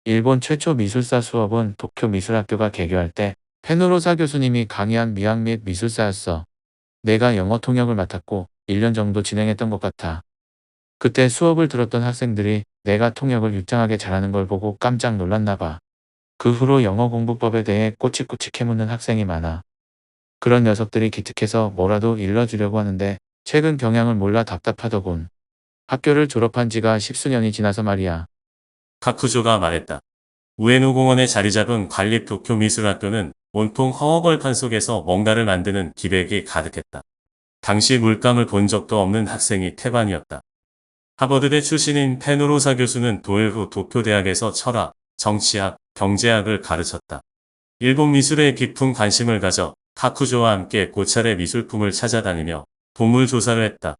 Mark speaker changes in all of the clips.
Speaker 1: 일본 최초 미술사 수업은 도쿄 미술학교가 개교할 때 페노로사 교수님이 강의한 미학 및 미술사였어. 내가 영어 통역을 맡았고 1년 정도 진행했던 것 같아. 그때 수업을 들었던 학생들이 내가 통역을 유창하게 잘하는 걸 보고 깜짝 놀랐나 봐. 그 후로 영어 공부법에 대해 꼬치꼬치 캐묻는 학생이 많아. 그런 녀석들이 기특해서 뭐라도 일러주려고 하는데 최근 경향을 몰라 답답하더군. 학교를 졸업한 지가 십수년이 지나서 말이야.
Speaker 2: 카쿠조가 말했다. 우에노 공원에 자리 잡은 관립 도쿄 미술학교는 온통 허허벌판 속에서 뭔가를 만드는 기백이 가득했다. 당시 물감을 본 적도 없는 학생이 태반이었다. 하버드대 출신인 페노로사 교수는 도일 후 도쿄대학에서 철학, 정치학, 경제학을 가르쳤다. 일본 미술에 깊은 관심을 가져 카쿠조와 함께 고찰의 미술품을 찾아다니며 보물 조사를 했다.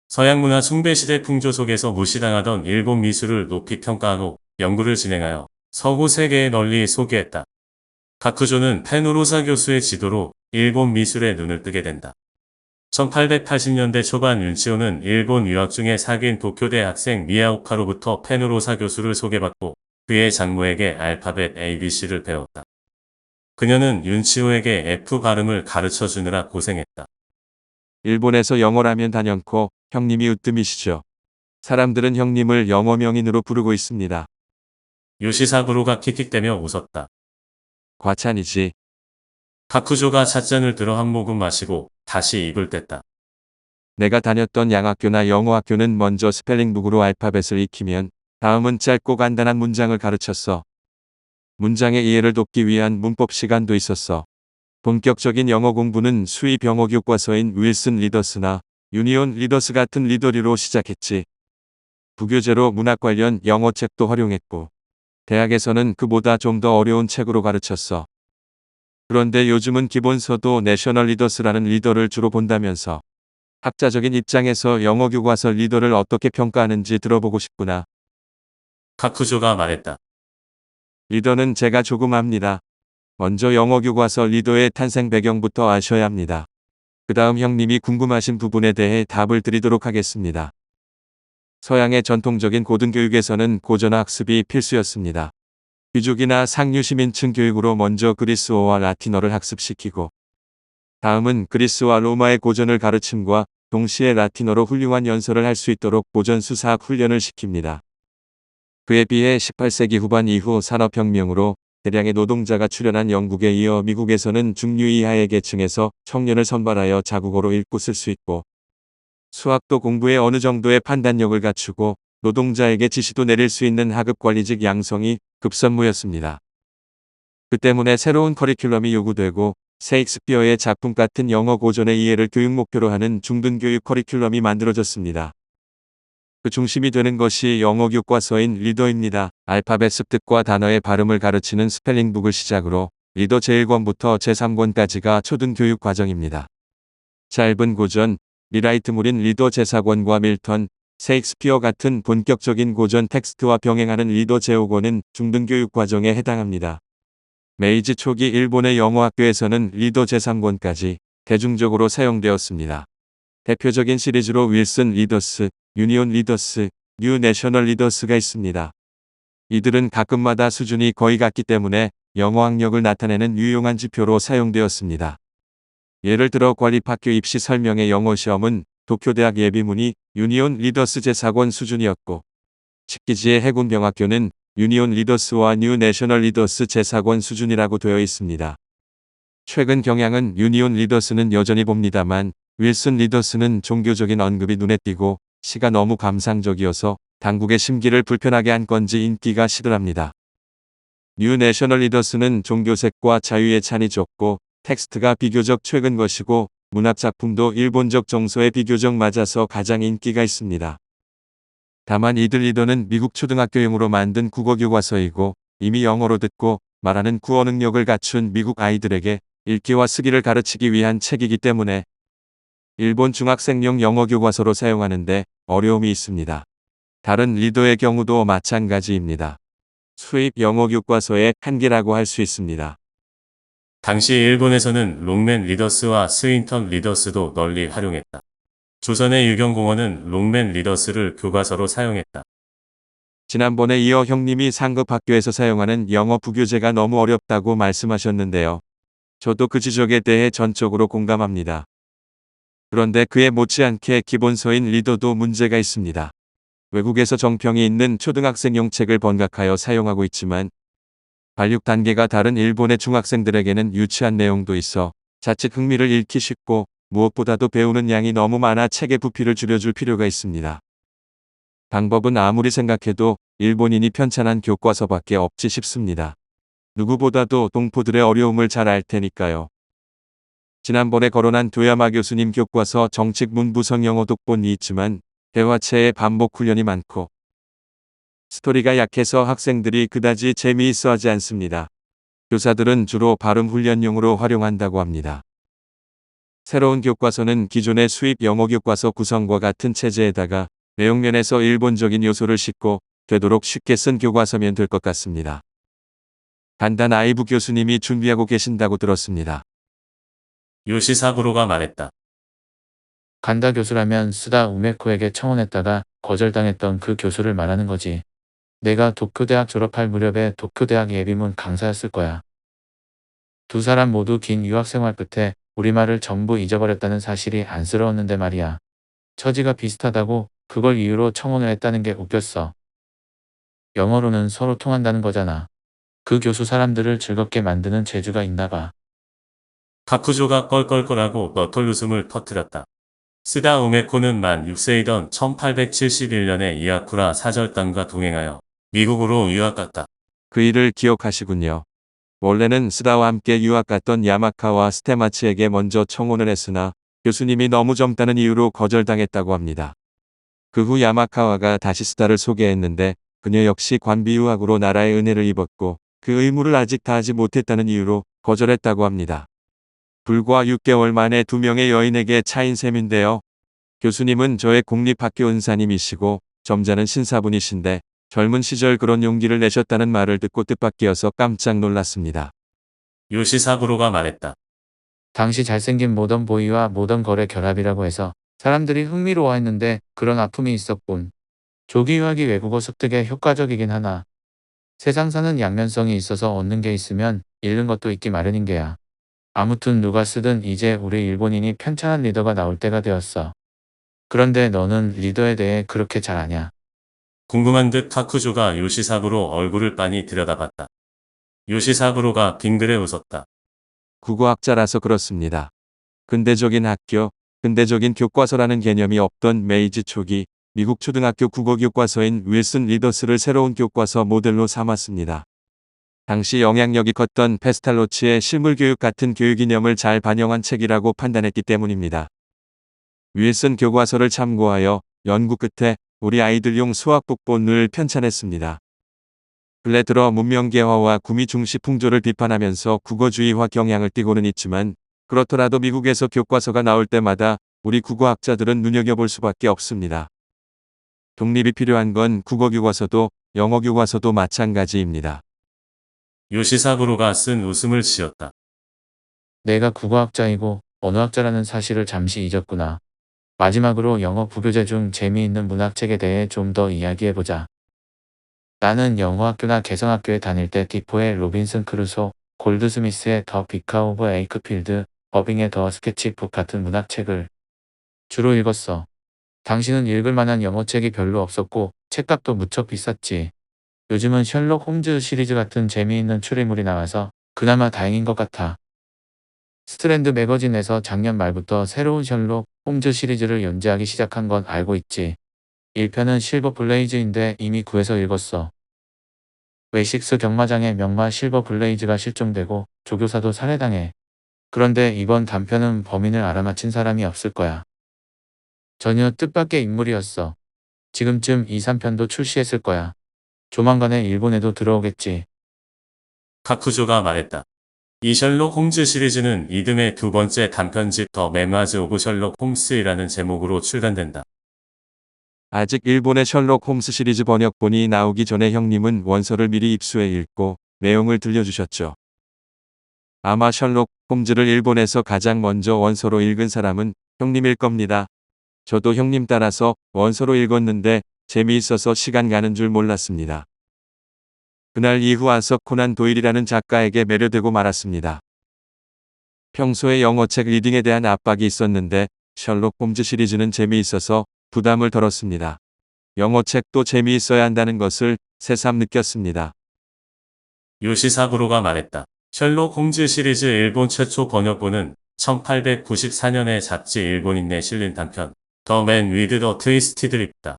Speaker 2: 서양 문화 숭배시대 풍조 속에서 무시당하던 일본 미술을 높이 평가한 후 연구를 진행하여 서구 세계에 널리 소개했다. 카쿠조는 페노로사 교수의 지도로 일본 미술에 눈을 뜨게 된다. 1880년대 초반 윤치호는 일본 유학 중에 사귄 도쿄대 학생 미야오카로부터 페노로사 교수를 소개받고 그의 장모에게 알파벳 ABC를 배웠다. 그녀는 윤치호에게 F 발음을 가르쳐 주느라 고생했다.
Speaker 3: 일본에서 영어라면 단연코 형님이 으뜸이시죠. 사람들은 형님을 영어 명인으로 부르고 있습니다.
Speaker 2: 요시사부로가 킥킥대며 웃었다.
Speaker 3: 과찬이지.
Speaker 2: 카쿠조가 찻잔을 들어 한 모금 마시고 다시 입을 뗐다.
Speaker 3: 내가 다녔던 양학교나 영어학교는 먼저 스펠링북으로 알파벳을 익히면 다음은 짧고 간단한 문장을 가르쳤어. 문장의 이해를 돕기 위한 문법 시간도 있었어. 본격적인 영어 공부는 수입 영어 교과서인 윌슨 리더스나 유니온 리더스 같은 리더리로 시작했지. 부교재로 문학 관련 영어 책도 활용했고, 대학에서는 그보다 좀 더 어려운 책으로 가르쳤어. 그런데 요즘은 기본서도 내셔널 리더스라는 리더를 주로 본다면서 학자적인 입장에서 영어 교과서 리더를 어떻게 평가하는지 들어보고 싶구나.
Speaker 2: 카쿠조가 말했다.
Speaker 3: 리더는 제가 조금 압니다. 먼저 영어 교과서 리더의 탄생 배경부터 아셔야 합니다. 그 다음 형님이 궁금하신 부분에 대해 답을 드리도록 하겠습니다. 서양의 전통적인 고등교육에서는 고전어 학습이 필수였습니다. 귀족이나 상류 시민층 교육으로 먼저 그리스어와 라틴어를 학습시키고 다음은 그리스와 로마의 고전을 가르침과 동시에 라틴어로 훌륭한 연설을 할 수 있도록 고전 수사학 훈련을 시킵니다. 그에 비해 18세기 후반 이후 산업혁명으로 대량의 노동자가 출현한 영국에 이어 미국에서는 중류 이하의 계층에서 청년을 선발하여 자국어로 읽고 쓸 수 있고 수학도 공부에 어느 정도의 판단력을 갖추고 노동자에게 지시도 내릴 수 있는 하급관리직 양성이 급선무였습니다. 그 때문에 새로운 커리큘럼이 요구되고 셰익스피어의 작품 같은 영어 고전의 이해를 교육 목표로 하는 중등교육 커리큘럼이 만들어졌습니다. 그 중심이 되는 것이 영어 교과서인 리더입니다. 알파벳 습득과 단어의 발음을 가르치는 스펠링북을 시작으로 리더 제1권부터 제3권까지가 초등교육 과정입니다. 짧은 고전, 리라이트물인 리더 제4권과 밀턴, 셰익스피어 같은 본격적인 고전 텍스트와 병행하는 리더 제5권은 중등교육 과정에 해당합니다. 메이지 초기 일본의 영어학교에서는 리더 제3권까지 대중적으로 사용되었습니다. 대표적인 시리즈로 윌슨 리더스, 유니온 리더스, 뉴 내셔널 리더스가 있습니다. 이들은 가끔마다 수준이 거의 같기 때문에 영어 학력을 나타내는 유용한 지표로 사용되었습니다. 예를 들어 관립학교 입시 설명의 영어 시험은 도쿄대학 예비문이 유니온 리더스 제4권 수준이었고 식기지의 해군병학교는 유니온 리더스와 뉴 내셔널 리더스 제4권 수준이라고 되어 있습니다. 최근 경향은 유니온 리더스는 여전히 봅니다만 윌슨 리더스는 종교적인 언급이 눈에 띄고 시가 너무 감상적이어서 당국의 심기를 불편하게 한 건지 인기가 시들합니다. 뉴 내셔널 리더스는 종교색과 자유의 찬이 적고 텍스트가 비교적 최근 것이고 문학작품도 일본적 정서에 비교적 맞아서 가장 인기가 있습니다. 다만 이들 리더는 미국 초등학교용으로 만든 국어교과서이고 이미 영어로 듣고 말하는 구어 능력을 갖춘 미국 아이들에게 읽기와 쓰기를 가르치기 위한 책이기 때문에 일본 중학생용 영어 교과서로 사용하는데 어려움이 있습니다. 다른 리더의 경우도 마찬가지입니다. 수입 영어 교과서의 한계라고 할 수 있습니다.
Speaker 2: 당시 일본에서는 롱맨 리더스와 스윈턴 리더스도 널리 활용했다. 조선의 유경공원은 롱맨 리더스를 교과서로 사용했다.
Speaker 3: 지난번에 이어 형님이 상급 학교에서 사용하는 영어 부교재가 너무 어렵다고 말씀하셨는데요. 저도 그 지적에 대해 전적으로 공감합니다. 그런데 그에 못지않게 기본서인 리더도 문제가 있습니다. 외국에서 정평이 있는 초등학생용 책을 번각하여 사용하고 있지만 발육 단계가 다른 일본의 중학생들에게는 유치한 내용도 있어 자칫 흥미를 잃기 쉽고 무엇보다도 배우는 양이 너무 많아 책의 부피를 줄여줄 필요가 있습니다. 방법은 아무리 생각해도 일본인이 편찬한 교과서밖에 없지 싶습니다. 누구보다도 동포들의 어려움을 잘 알 테니까요. 지난번에 거론한 도야마 교수님 교과서 정책 문부성 영어 독본이 있지만 대화체에 반복 훈련이 많고 스토리가 약해서 학생들이 그다지 재미있어 하지 않습니다. 교사들은 주로 발음 훈련용으로 활용한다고 합니다. 새로운 교과서는 기존의 수입 영어 교과서 구성과 같은 체제에다가 내용면에서 일본적인 요소를 싣고 되도록 쉽게 쓴 교과서면 될 것 같습니다. 단단 아이브 교수님이 준비하고 계신다고 들었습니다.
Speaker 2: 요시사부로가 말했다.
Speaker 1: 간다 교수라면 쓰다 우메코에게 청혼했다가 거절당했던 그 교수를 말하는 거지. 내가 도쿄대학 졸업할 무렵에 도쿄대학 예비문 강사였을 거야. 두 사람 모두 긴 유학생활 끝에 우리말을 전부 잊어버렸다는 사실이 안쓰러웠는데 말이야. 처지가 비슷하다고 그걸 이유로 청혼을 했다는 게 웃겼어. 영어로는 서로 통한다는 거잖아. 그 교수 사람들을 즐겁게 만드는 재주가 있나 봐.
Speaker 2: 카쿠조가 껄껄껄하고 너털 웃음을 터뜨렸다. 쓰다 우메코는 만 6세이던 1871년에 이아쿠라 사절단과 동행하여 미국으로 유학 갔다.
Speaker 3: 그 일을 기억하시군요. 원래는 스다와 함께 유학 갔던 야마카와 스테마치에게 먼저 청혼을 했으나 교수님이 너무 젊다는 이유로 거절당했다고 합니다. 그 후 야마카와가 다시 스다를 소개했는데 그녀 역시 관비 유학으로 나라의 은혜를 입었고 그 의무를 아직 다하지 못했다는 이유로 거절했다고 합니다. 불과 6개월 만에 두 명의 여인에게 차인 셈인데요. 교수님은 저의 공립학교 은사님이시고 점잖은 신사분이신데 젊은 시절 그런 용기를 내셨다는 말을 듣고 뜻밖이어서 깜짝 놀랐습니다.
Speaker 2: 요시사부로가 말했다.
Speaker 1: 당시 잘생긴 모던 보이와 모던 걸의 결합이라고 해서 사람들이 흥미로워했는데 그런 아픔이 있었군. 조기 유학이 외국어 습득에 효과적이긴 하나 세상 사는 양면성이 있어서 얻는 게 있으면 잃는 것도 있기 마련인 게야. 아무튼 누가 쓰든 이제 우리 일본인이 편찬한 리더가 나올 때가 되었어. 그런데 너는 리더에 대해 그렇게 잘 아냐?
Speaker 2: 궁금한 듯 카쿠조가 요시사부로 얼굴을 빤히 들여다봤다. 요시사부로가 빙그레 웃었다.
Speaker 3: 국어학자라서 그렇습니다. 근대적인 학교, 근대적인 교과서라는 개념이 없던 메이지 초기 미국 초등학교 국어 교과서인 윌슨 리더스를 새로운 교과서 모델로 삼았습니다. 당시 영향력이 컸던 페스탈로치의 실물교육 같은 교육 이념을 잘 반영한 책이라고 판단했기 때문입니다. 윌슨 교과서를 참고하여 연구 끝에 우리 아이들용 수학 복본을 편찬했습니다. 근래 들어 문명개화와 구미 중시 풍조를 비판하면서 국어주의화 경향을 띠고는 있지만 그렇더라도 미국에서 교과서가 나올 때마다 우리 국어학자들은 눈여겨볼 수밖에 없습니다. 독립이 필요한 건 국어교과서도 영어교과서도 마찬가지입니다.
Speaker 2: 요시사부로가 쓴 웃음을 지었다.
Speaker 1: 내가 국어학자이고 언어학자라는 사실을 잠시 잊었구나. 마지막으로 영어 부교재 중 재미있는 문학책에 대해 좀 더 이야기해보자. 나는 영어학교나 개성학교에 다닐 때 디포의 로빈슨 크루소, 골드스미스의 더 비카 오브 에이크필드, 어빙의 더 스케치북 같은 문학책을 주로 읽었어. 당신은 읽을 만한 영어책이 별로 없었고 책값도 무척 비쌌지. 요즘은 셜록 홈즈 시리즈 같은 재미있는 추리물이 나와서 그나마 다행인 것 같아. 스트랜드 매거진에서 작년 말부터 새로운 셜록 홈즈 시리즈를 연재하기 시작한 건 알고 있지. 1편은 실버 블레이즈인데 이미 구해서 읽었어. 웨식스 경마장의 명마 실버 블레이즈가 실종되고 조교사도 살해당해. 그런데 이번 단편은 범인을 알아맞힌 사람이 없을 거야. 전혀 뜻밖의 인물이었어. 지금쯤 2, 3편도 출시했을 거야. 조만간에 일본에도 들어오겠지.
Speaker 2: 카쿠조가 말했다. 이 셜록 홈즈 시리즈는 이듬해 두 번째 단편집 더 메모아즈 오브 셜록 홈스이라는 제목으로 출간된다.
Speaker 3: 아직 일본의 셜록 홈스 시리즈 번역본이 나오기 전에 형님은 원서를 미리 입수해 읽고 내용을 들려주셨죠. 아마 셜록 홈즈를 일본에서 가장 먼저 원서로 읽은 사람은 형님일 겁니다. 저도 형님 따라서 원서로 읽었는데 재미있어서 시간 가는 줄 몰랐습니다. 그날 이후 아서 코난 도일이라는 작가에게 매료되고 말았습니다. 평소에 영어책 리딩에 대한 압박이 있었는데 셜록 홈즈 시리즈는 재미있어서 부담을 덜었습니다. 영어책도 재미있어야 한다는 것을 새삼 느꼈습니다.
Speaker 2: 요시사부로가 말했다. 셜록 홈즈 시리즈 일본 최초 번역본은 1894년에 잡지 일본인에 실린 단편 더 맨 위드 더 트위스티드 립다.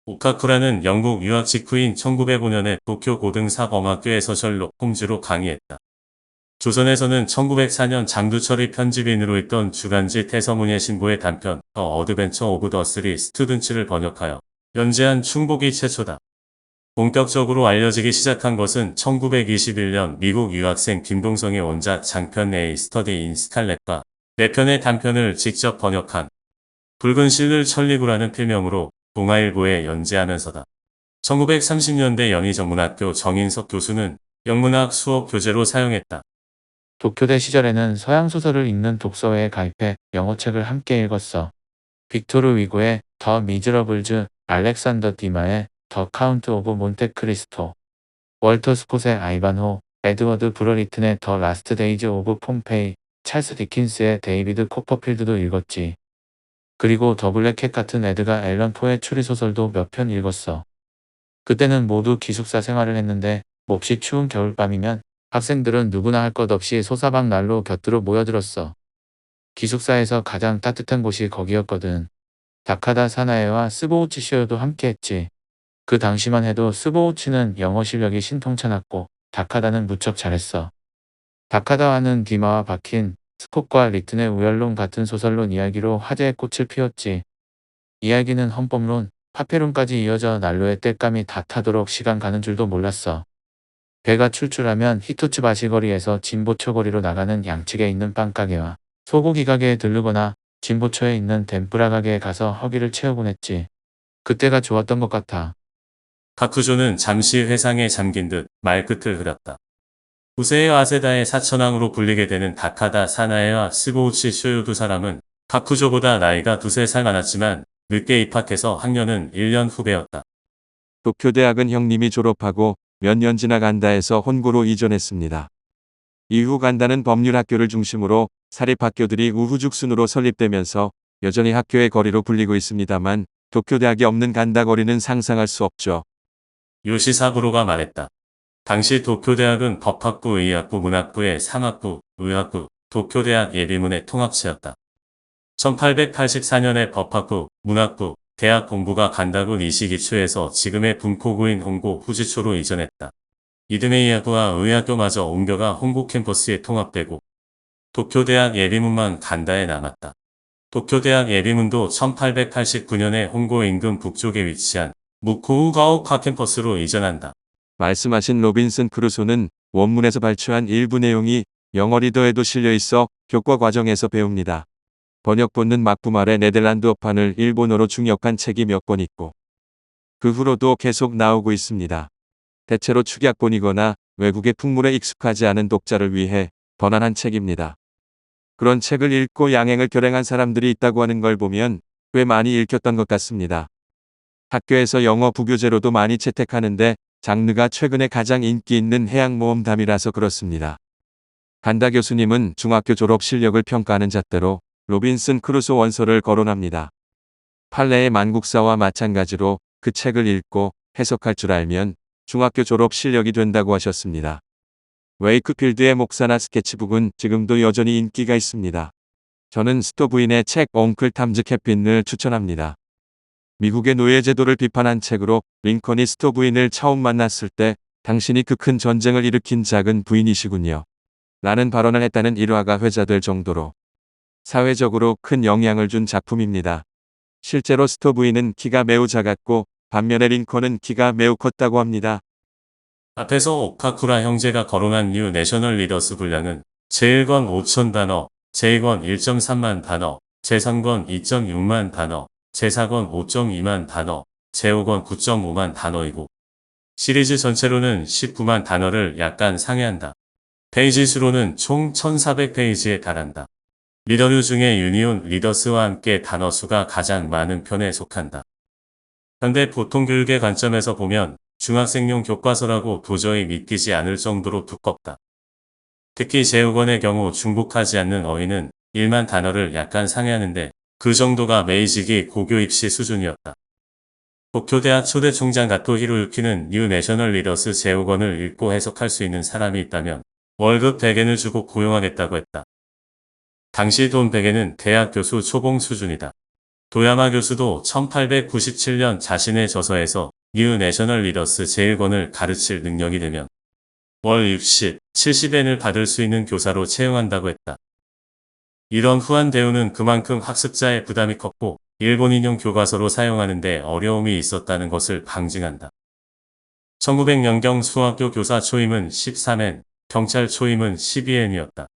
Speaker 2: 오카쿠라는 영국 유학 직후인 1905년에 도쿄 고등사범학교에서 셜록 홈즈로 강의했다. 조선에서는 1904년 장두철이 편집인으로 있던 주간지 태서문예 신보의 단편 더 어드벤처 오브 더 쓰리 스튜던츠를 번역하여 연재한 충복이 최초다. 본격적으로 알려지기 시작한 것은 1921년 미국 유학생 김동성의 원작 장편 A 스터디 인 스칼렛과 4편의 단편을 직접 번역한 붉은 실를 천리구라는 필명으로 동아일보에 연재하면서다. 1930년대 연희전문학교 정인석 교수는 영문학 수업 교재로 사용했다.
Speaker 1: 도쿄대 시절에는 서양 소설을 읽는 독서회에 가입해 영어책을 함께 읽었어. 빅토르 위고의 더 미즈러블즈, 알렉산더 디마의 더 카운트 오브 몬테크리스토, 월터 스콧의 아이반호, 에드워드 브러리튼의 더 라스트 데이즈 오브 폼페이, 찰스 디킨스의 데이비드 코퍼필드도 읽었지. 그리고 더 블랙 캣 같은 에드가 앨런 포의 추리소설도 몇 편 읽었어. 그때는 모두 기숙사 생활을 했는데 몹시 추운 겨울밤이면 학생들은 누구나 할 것 없이 소사방 난로 곁으로 모여들었어. 기숙사에서 가장 따뜻한 곳이 거기였거든. 다카다 사나에와 스보우치 쇼요도 함께 했지. 그 당시만 해도 스보우치는 영어 실력이 신통찮았고 다카다는 무척 잘했어. 다카다와는 디마와 박힌 스콧과 리튼의 우열론 같은 소설론 이야기로 화제의 꽃을 피웠지. 이야기는 헌법론, 파페론까지 이어져 난로의 땔감이 다 타도록 시간 가는 줄도 몰랐어. 배가 출출하면 히토츠 바시거리에서 진보초거리로 나가는 양측에 있는 빵가게와 소고기 가게에 들르거나 진보초에 있는 덴뿌라 가게에 가서 허기를 채우곤 했지. 그때가 좋았던 것 같아.
Speaker 2: 가쿠조는 잠시 회상에 잠긴 듯 말끝을 흐렸다. 구세의 아세다의 사천왕으로 불리게 되는 다카다 사나에와 스보우치 쇼요 두 사람은 가쿠조보다 나이가 두세 살 많았지만 늦게 입학해서 학년은 1년 후배였다.
Speaker 3: 도쿄대학은 형님이 졸업하고 몇 년 지나 간다에서 혼고로 이전했습니다. 이후 간다는 법률학교를 중심으로 사립학교들이 우후죽순으로 설립되면서 여전히 학교의 거리로 불리고 있습니다만 도쿄대학이 없는 간다 거리는 상상할 수 없죠.
Speaker 2: 요시사부로가 말했다. 당시 도쿄대학은 법학부, 의학부, 문학부의 상학부, 의학부, 도쿄대학 예비문의 통합체였다. 1884년에 법학부, 문학부, 대학 본부가 간다군 이시기초에서 지금의 분코구인 홍고 후지초로 이전했다. 이듬해의학부와 의학교마저 옮겨가 홍고 캠퍼스에 통합되고 도쿄대학 예비문만 간다에 남았다. 도쿄대학 예비문도 1889년에 홍고 인근 북쪽에 위치한 무코우가오카 캠퍼스로 이전한다.
Speaker 3: 말씀하신 로빈슨 크루소는 원문에서 발췌한 일부 내용이 영어 리더에도 실려 있어 교과 과정에서 배웁니다. 번역본은 막부 말에 네덜란드어판을 일본어로 중역한 책이 몇 권 있고 그 후로도 계속 나오고 있습니다. 대체로 축약본이거나 외국의 풍물에 익숙하지 않은 독자를 위해 번안한 책입니다. 그런 책을 읽고 양행을 결행한 사람들이 있다고 하는 걸 보면 꽤 많이 읽혔던 것 같습니다. 학교에서 영어 부교재로도 많이 채택하는데 장르가 최근에 가장 인기 있는 해양모험담이라서 그렇습니다. 간다 교수님은 중학교 졸업 실력을 평가하는 잣대로 로빈슨 크루소 원서를 거론합니다. 판례의 만국사와 마찬가지로 그 책을 읽고 해석할 줄 알면 중학교 졸업 실력이 된다고 하셨습니다. 웨이크필드의 목사나 스케치북은 지금도 여전히 인기가 있습니다. 저는 스토브인의 책 엉클 탐즈 캡빈을 추천합니다. 미국의 노예제도를 비판한 책으로 링컨이 스토브인을 처음 만났을 때 당신이 그 큰 전쟁을 일으킨 작은 부인이시군요. 라는 발언을 했다는 일화가 회자될 정도로 사회적으로 큰 영향을 준 작품입니다. 실제로 스토브인은 키가 매우 작았고 반면에 링컨은 키가 매우 컸다고 합니다.
Speaker 2: 앞에서 오카쿠라 형제가 거론한 뉴 내셔널 리더스 분량은 제1권 5,000단어, 제2권 1.3만 단어, 제3권 2.6만 단어, 제4권 5.2만 단어, 제5권 9.5만 단어이고 시리즈 전체로는 19만 단어를 약간 상회한다. 페이지 수로는 총 1400페이지에 달한다. 리더류 중에 유니온 리더스와 함께 단어 수가 가장 많은 편에 속한다. 현대 보통교육의 관점에서 보면 중학생용 교과서라고 도저히 믿기지 않을 정도로 두껍다. 특히 제국원의 경우 중복하지 않는 어휘는 1만 단어를 약간 상회하는데 그 정도가 메이직이 고교 입시 수준이었다. 도쿄대학 초대 총장 가토 히로유키는 뉴 내셔널 리더스 제국원을 읽고 해석할 수 있는 사람이 있다면 월급 100엔을 주고 고용하겠다고 했다. 당시 돈 100엔은 대학 교수 초봉 수준이다. 도야마 교수도 1897년 자신의 저서에서 뉴 내셔널 리더스 제1권을 가르칠 능력이 되면 월 60, 70엔을 받을 수 있는 교사로 채용한다고 했다. 이런 후한 대우는 그만큼 학습자의 부담이 컸고 일본인용 교과서로 사용하는 데 어려움이 있었다는 것을 방증한다. 1900년경 수학교 교사 초임은 13엔, 경찰 초임은 12엔이었다.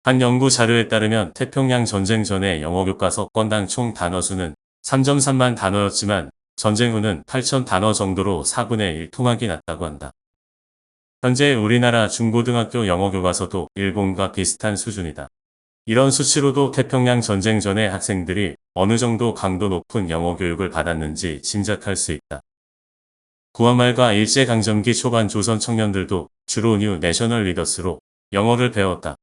Speaker 2: 한 연구 자료에 따르면 태평양 전쟁 전에 영어 교과서 건당 총 단어 수는 3.3만 단어였지만 전쟁 후는 8천 단어 정도로 4분의 1 통학이 났다고 한다. 현재 우리나라 중고등학교 영어 교과서도 일본과 비슷한 수준이다. 이런 수치로도 태평양 전쟁 전에 학생들이 어느 정도 강도 높은 영어 교육을 받았는지 짐작할 수 있다. 구한말과 일제강점기 초반 조선 청년들도 주로 뉴 내셔널 리더스로 영어를 배웠다.